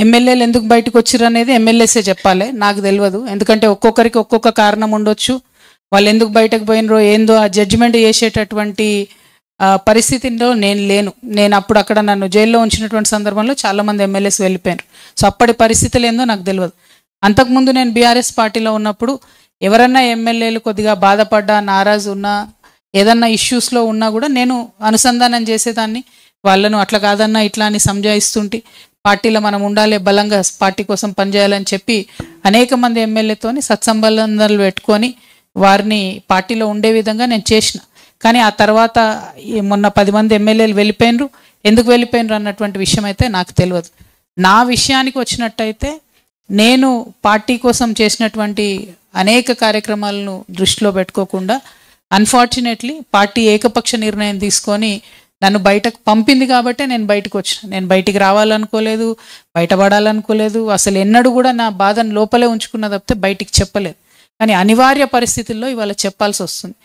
ఎమ్మెల్యేలు ఎందుకు బయటకు వచ్చారు అనేది ఎమ్మెల్యేసే చెప్పాలి, నాకు తెలియదు. ఎందుకంటే ఒక్కొక్కరికి ఒక్కొక్క కారణం ఉండొచ్చు. వాళ్ళు ఎందుకు బయటకు పోయినరో ఏందో ఆ జడ్జిమెంట్ చేసేటటువంటి పరిస్థితిలో నేను లేను. నేను అప్పుడు అక్కడ నన్ను జైల్లో ఉంచినటువంటి సందర్భంలో చాలామంది ఎమ్మెల్యేస్ వెళ్ళిపోయారు. సో అప్పటి పరిస్థితులు ఏందో నాకు తెలియదు. అంతకుముందు నేను బీఆర్ఎస్ పార్టీలో ఉన్నప్పుడు ఎవరన్నా ఎమ్మెల్యేలు కొద్దిగా బాధపడ్డా, నారాజు ఉన్నా, ఏదన్నా ఇష్యూస్లో ఉన్నా కూడా నేను అనుసంధానం చేసేదాన్ని. వాళ్ళను అట్లా కాదన్నా ఇట్లా అని సంజాయిస్తుంటే పార్టీలో మనం ఉండాలి, బలంగా పార్టీ కోసం పనిచేయాలని చెప్పి అనేక మంది ఎమ్మెల్యేతోని సత్సంబంధాలు పెట్టుకొని వారిని పార్టీలో ఉండే విధంగా నేను చేసిన. కానీ ఆ తర్వాత మొన్న 10 మంది ఎమ్మెల్యేలు వెళ్ళిపోయినరు. ఎందుకు వెళ్ళిపోయినరు అన్నటువంటి విషయం అయితే నాకు తెలియదు. నా విషయానికి వచ్చినట్టయితే నేను పార్టీ కోసం చేసినటువంటి అనేక కార్యక్రమాలను దృష్టిలో పెట్టుకోకుండా అన్ఫార్చునేట్లీ పార్టీ ఏకపక్ష నిర్ణయం తీసుకొని నన్ను బయటకు పంపింది కాబట్టే నేను బయటకు వచ్చిన. నేను బయటికి రావాలనుకోలేదు, బయటపడాలనుకోలేదు. అసలు ఎన్నడూ కూడా నా బాధను లోపలే ఉంచుకున్న తప్పితే బయటికి చెప్పలేదు. కానీ అనివార్య పరిస్థితుల్లో ఇవాళ చెప్పాల్సి వస్తుంది.